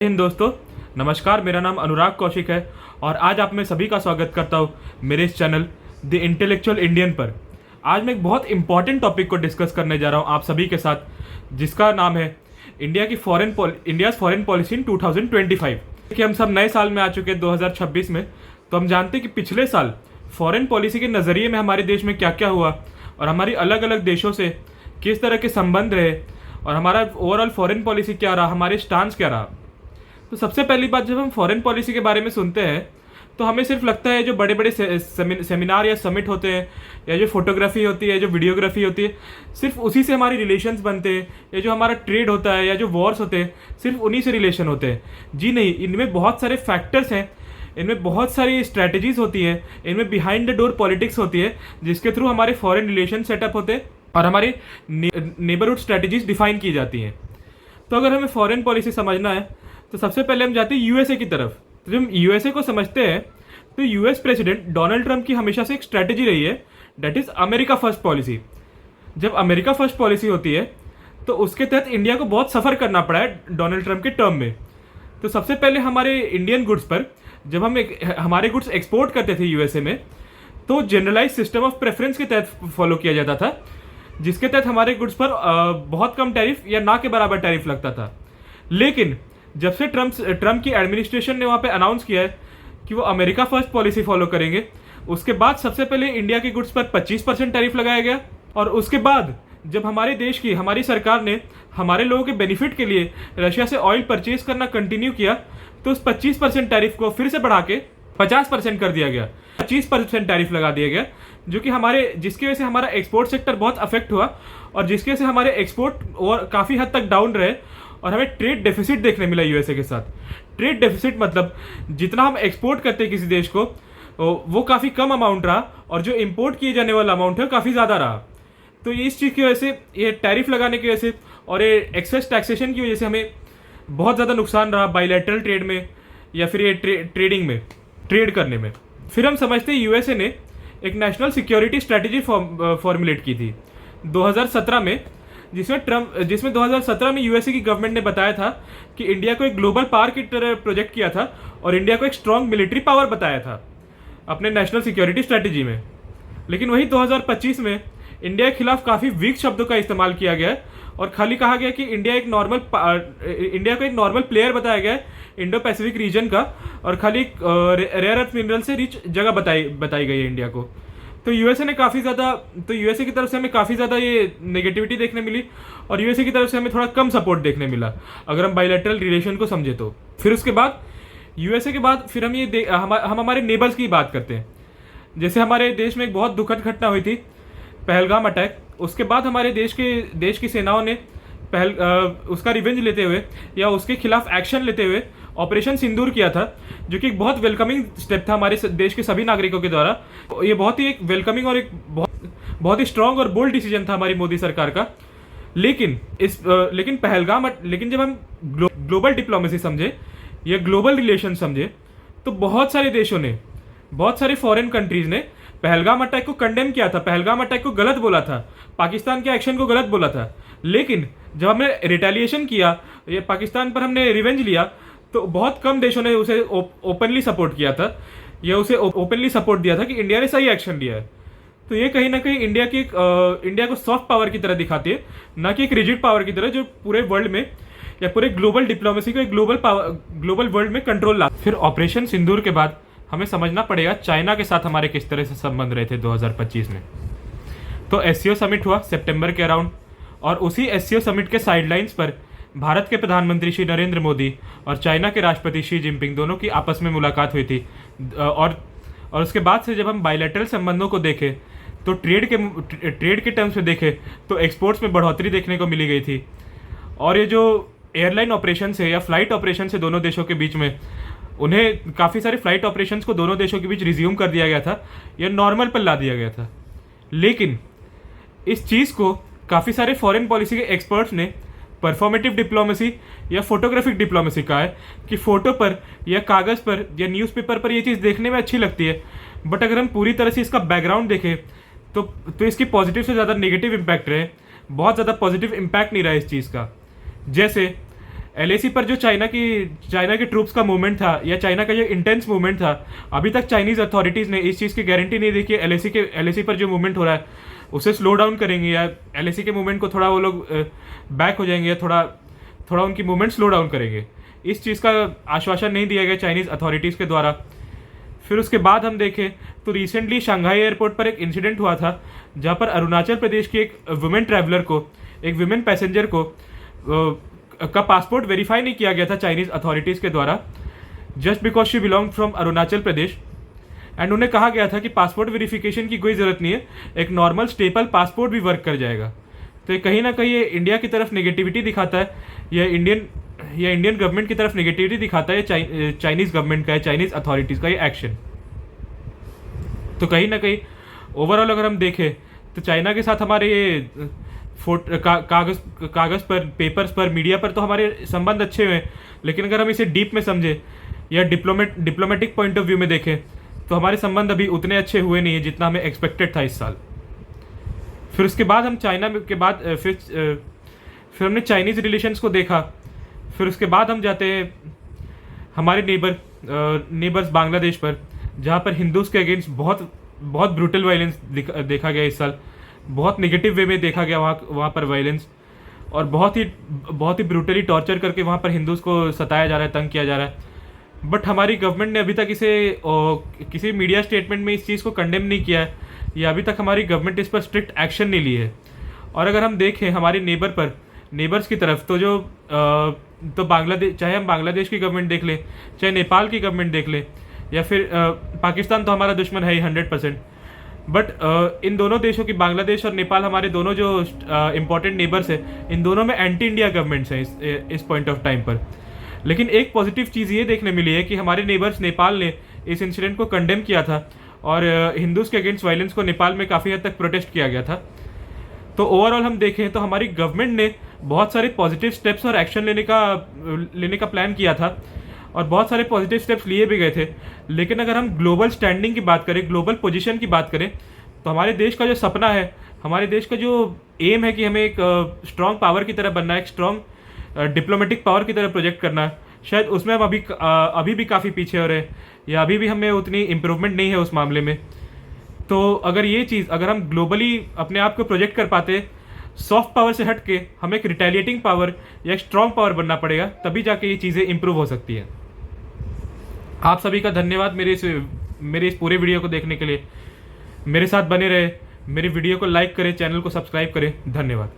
हिंद दोस्तों, नमस्कार। मेरा नाम अनुराग कौशिक है और आज आप में सभी का स्वागत करता हूँ मेरे इस चैनल द इंटेलेक्चुअल इंडियन पर। आज मैं एक बहुत इंपॉर्टेंट टॉपिक को डिस्कस करने जा रहा हूँ आप सभी के साथ, जिसका नाम है इंडियाज़ फॉरेन पॉलिसी इन 2025। कि हम सब नए साल में आ चुके हैं 2026 में, तो हम जानते हैं कि पिछले साल फॉरेन पॉलिसी के नज़रिए में हमारे देश में क्या क्या हुआ और हमारी अलग अलग देशों से किस तरह के संबंध रहे और हमारा ओवरऑल फॉरेन पॉलिसी क्या रहा, हमारे स्टांस क्या रहा। तो सबसे पहली बात, जब हम फॉरेन पॉलिसी के बारे में सुनते हैं तो हमें सिर्फ लगता है जो बड़े बड़े सेमिनार या समिट होते हैं, या जो फोटोग्राफी होती है, जो वीडियोग्राफी होती है, सिर्फ उसी से हमारी रिलेशंस बनते हैं, या जो हमारा ट्रेड होता है या जो वॉर्स होते हैं सिर्फ उन्हीं से रिलेशन होते हैं। जी नहीं, इनमें बहुत सारे फैक्टर्स हैं, इनमें बहुत सारी स्ट्रैटेजीज होती है, इनमें बिहाइंड द डोर पॉलिटिक्स होती है, जिसके थ्रू हमारे फॉरेन रिलेशन सेटअप होते हैं और हमारी नेबरहुड स्ट्रैटेजीज डिफाइन की जाती हैं। तो अगर हमें फॉरेन पॉलिसी समझना है तो सबसे पहले हम जाते हैं यूएसए की तरफ। तो जब हम यूएसए को समझते हैं तो यूएस प्रेसिडेंट डोनाल्ड ट्रंप की हमेशा से एक स्ट्रैटेजी रही है, that is America first policy. जब अमेरिका फर्स्ट पॉलिसी होती है तो उसके तहत इंडिया को बहुत सफ़र करना पड़ा है डोनाल्ड ट्रंप के टर्म में। तो सबसे पहले हमारे इंडियन गुड्स पर, जब हम हमारे गुड्स एक्सपोर्ट करते थे यूएसए में, तो जनरलाइज सिस्टम ऑफ प्रेफरेंस के तहत फॉलो किया जाता था, जिसके तहत हमारे गुड्स पर बहुत कम टैरिफ या ना के बराबर टैरिफ लगता था। लेकिन जब से ट्रम्प की एडमिनिस्ट्रेशन ने वहाँ पे अनाउंस किया है कि वो अमेरिका फर्स्ट पॉलिसी फॉलो करेंगे, उसके बाद सबसे पहले इंडिया के गुड्स पर 25% टैरिफ लगाया गया। और उसके बाद जब हमारी सरकार ने हमारे लोगों के बेनिफिट के लिए रशिया से ऑयल परचेज करना कंटिन्यू किया, तो उस 25% टैरिफ को फिर से बढ़ा के 50% कर दिया गया, 25% टैरिफ लगा दिया गया, जो कि जिसकी वजह से हमारा एक्सपोर्ट सेक्टर बहुत अफेक्ट हुआ और जिसकी वजह से हमारे एक्सपोर्ट और काफ़ी हद तक डाउन रहे और हमें ट्रेड डेफिसिट देखने मिला यूएसए के साथ। ट्रेड डेफिसिट मतलब जितना हम एक्सपोर्ट करते हैं किसी देश को वो काफ़ी कम अमाउंट रहा और जो इंपोर्ट किए जाने वाला अमाउंट है काफ़ी ज़्यादा रहा। तो इस चीज़ की वजह से, ये टैरिफ लगाने की वजह से और ये एक्सेस टैक्सेशन की वजह से हमें बहुत ज़्यादा नुकसान रहा बायलैटरल ट्रेड में या फिर ये ट्रेड करने में। फिर हम समझते हैं यूएसए ने एक नेशनल सिक्योरिटी स्ट्रैटेजी फॉर्मुलेट की थी 2017 में, जिसमें 2017 में यूएसए की गवर्नमेंट ने बताया था कि इंडिया को एक ग्लोबल पावर की तरह प्रोजेक्ट किया था और इंडिया को एक स्ट्रॉन्ग मिलिट्री पावर बताया था अपने नेशनल सिक्योरिटी स्ट्रैटेजी में। लेकिन वही 2025 में इंडिया के खिलाफ काफ़ी वीक शब्दों का इस्तेमाल किया गया और खाली कहा गया कि इंडिया को एक नॉर्मल प्लेयर बताया गया है इंडो पैसिफिक रीजन का, और खाली रेयर अर्थ मिनरल से रिच जगह बताई गई है इंडिया को। तो यूएसए की तरफ से हमें काफ़ी ज़्यादा ये नेगेटिविटी देखने मिली और यूएसए की तरफ से हमें थोड़ा कम सपोर्ट देखने मिला अगर हम बायलैटरल रिलेशन को समझे तो। फिर उसके बाद यूएसए के बाद फिर हम हमारे नेबर्स की बात करते हैं। जैसे हमारे देश में एक बहुत दुखद घटना हुई थी, पहलगाम अटैक। उसके बाद हमारे देश की सेनाओं ने उसका रिवेंज लेते हुए या उसके खिलाफ एक्शन लेते हुए ऑपरेशन सिंदूर किया था, जो कि एक बहुत वेलकमिंग स्टेप था हमारे देश के सभी नागरिकों के द्वारा। ये बहुत ही एक वेलकमिंग और एक बहुत ही स्ट्रांग और बोल्ड डिसीजन था हमारी मोदी सरकार का। लेकिन जब हम ग्लोबल डिप्लोमेसी समझे या ग्लोबल रिलेशन समझे, तो बहुत सारे फॉरेन कंट्रीज ने पहलगाम अटैक को कंडेम किया था, पहलगाम अटैक को गलत बोला था, पाकिस्तान के एक्शन को गलत बोला था। लेकिन जब हमने रिटेलिएशन किया या पाकिस्तान पर हमने रिवेंज लिया, तो बहुत कम देशों ने उसे ओपनली सपोर्ट किया था या उसे ओपनली सपोर्ट दिया था कि इंडिया ने सही एक्शन लिया है। तो ये कहीं ना कहीं इंडिया को सॉफ्ट पावर की तरह दिखाती है, ना कि एक रिजिड पावर की तरह जो पूरे वर्ल्ड में या पूरे ग्लोबल डिप्लोमेसी को एक ग्लोबल वर्ल्ड में कंट्रोल ला। फिर ऑपरेशन सिंदूर के बाद हमें समझना पड़ेगा चाइना के साथ हमारे किस तरह से संबंध रहे थे 2025 में। तो एससीओ समिट हुआ सितंबर के अराउंड, और उसी एससीओ समिट के साइडलाइंस पर भारत के प्रधानमंत्री श्री नरेंद्र मोदी और चाइना के राष्ट्रपति शी जिनपिंग दोनों की आपस में मुलाकात हुई थी। और उसके बाद से जब हम बायलैटरल संबंधों को देखें तो ट्रेड के टर्म्स में देखें तो एक्सपोर्ट्स में बढ़ोतरी देखने को मिली गई थी। और ये जो एयरलाइन ऑपरेशन है या फ्लाइट ऑपरेशन है दोनों देशों के बीच में, उन्हें काफ़ी सारे फ्लाइट ऑपरेशंस को दोनों देशों के बीच रिज्यूम कर दिया गया था या नॉर्मल पर ला दिया गया था। लेकिन इस चीज़ को काफ़ी सारे फॉरेन पॉलिसी के एक्सपर्ट्स ने परफॉर्मेटिव डिप्लोमेसी या फोटोग्राफिक डिप्लोमेसी कहा है कि फ़ोटो पर या कागज़ पर या न्यूज़पेपर पर ये चीज़ देखने में अच्छी लगती है, बट अगर हम पूरी तरह से इसका बैकग्राउंड देखें तो इसकी पॉजिटिव से ज़्यादा नेगेटिव इम्पैक्ट रहे, बहुत ज़्यादा पॉजिटिव इम्पैक्ट नहीं रहा इस चीज़ का। जैसे एलएसी पर जो चाइना के ट्रूप्स का मूवमेंट था या चाइना का जो इंटेंस मूवमेंट था, अभी तक चाइनीज अथॉरिटीज़ ने इस चीज़ की गारंटी नहीं दी कि एलएसी पर जो मूवमेंट हो रहा है उसे स्लो डाउन करेंगे या एलएसी के मूवमेंट को थोड़ा वो लोग बैक हो जाएंगे या थोड़ा उनकी मूवमेंट स्लो डाउन करेंगे। इस चीज़ का आश्वासन नहीं दिया गया चाइनीज़ अथॉरिटीज़ के द्वारा। फिर उसके बाद हम देखें तो रिसेंटली शंघाई एयरपोर्ट पर एक इंसिडेंट हुआ था, जहाँ पर अरुणाचल प्रदेश की एक वुमेन ट्रैवलर को, एक वुमेन पैसेंजर को का पासपोर्ट वेरीफाई नहीं किया गया था चाइनीज़ अथॉरिटीज़ के द्वारा, just because she belong from Arunachal Pradesh. And उन्हें कहा गया था कि पासपोर्ट वेरिफिकेशन की कोई ज़रूरत नहीं है, एक नॉर्मल स्टेपल पासपोर्ट भी वर्क कर जाएगा। तो कहीं ना कहीं ये इंडिया की तरफ नेगेटिविटी दिखाता है, या इंडियन गवर्नमेंट की तरफ नेगेटिविटी दिखाता है चाइनीज़ गवर्नमेंट का, चाइनीज़ अथॉरिटीज़ का ये एक्शन। तो कहीं ना कहीं ओवरऑल अगर हम देखें तो चाइना के साथ हमारे ये कागज़ पर, पेपर्स पर, मीडिया पर तो हमारे संबंध अच्छे हुए हैं, लेकिन अगर हम इसे डीप में समझें या डिप्लोमेटिक पॉइंट ऑफ व्यू में देखें तो हमारे संबंध अभी उतने अच्छे हुए नहीं है जितना हमें एक्सपेक्टेड था इस साल। फिर उसके बाद हम चाइना के बाद फिर हमने चाइनीज़ रिलेशंस को देखा। फिर उसके बाद हम जाते हैं हमारे नेबर्स बांग्लादेश पर, जहाँ पर हिंदूज के अगेंस्ट बहुत ब्रूटल वायलेंस देखा गया इस साल। बहुत नेगेटिव वे में देखा गया वहाँ पर वायलेंस, और बहुत ही ब्रूटली टॉर्चर करके वहाँ पर हिंदूज को सताया जा रहा है, तंग किया जा रहा है। बट हमारी गवर्नमेंट ने अभी तक इसे किसी मीडिया स्टेटमेंट में इस चीज़ को कंडेम नहीं किया है, या अभी तक हमारी गवर्नमेंट इस पर स्ट्रिक्ट एक्शन नहीं ली है। और अगर हम देखें हमारे नेबर्स की तरफ तो बांग्लादेश, चाहे हम बांग्लादेश की गवर्नमेंट देख लें, चाहे नेपाल की गवर्नमेंट देख लें, या फिर पाकिस्तान तो हमारा दुश्मन है ही 100%। बट इन दोनों देशों की, बांग्लादेश और नेपाल, हमारे दोनों जो इम्पोर्टेंट नेबर्स हैं, इन दोनों में एंटी इंडिया गवर्नमेंट्स हैं इस पॉइंट ऑफ टाइम पर। लेकिन एक पॉजिटिव चीज़ ये देखने मिली है कि हमारे नेबर्स नेपाल ने इस इंसिडेंट को कंडेम किया था, और हिंदूज़ के अगेंस्ट वायलेंस को नेपाल में काफ़ी हद तक प्रोटेस्ट किया गया था। तो ओवरऑल हम देखें तो हमारी गवर्नमेंट ने बहुत सारे पॉजिटिव स्टेप्स और एक्शन लेने का प्लान किया था, और बहुत सारे पॉजिटिव स्टेप्स लिए भी गए थे। लेकिन अगर हम ग्लोबल स्टैंडिंग की बात करें, ग्लोबल पोजीशन की बात करें, तो हमारे देश का जो सपना है, हमारे देश का जो एम है कि हमें एक स्ट्रॉन्ग पावर की तरह बनना है, एक स्ट्रॉन्ग डिप्लोमेटिक पावर की तरह प्रोजेक्ट करना है, शायद उसमें हम अभी भी काफ़ी पीछे हो रहे हैं, या अभी भी हमें उतनी इम्प्रूवमेंट नहीं है उस मामले में। तो अगर हम ग्लोबली अपने आप को प्रोजेक्ट कर पाते, सॉफ्ट पावर से हट के हमें एक रिटेलिएटिंग पावर या एक स्ट्रॉन्ग पावर बनना पड़ेगा, तभी जाके ये चीज़ें इंप्रूव हो सकती हैं। आप सभी का धन्यवाद मेरे इस पूरे वीडियो को देखने के लिए। मेरे साथ बने रहे, मेरी वीडियो को लाइक करें, चैनल को सब्सक्राइब करें। धन्यवाद।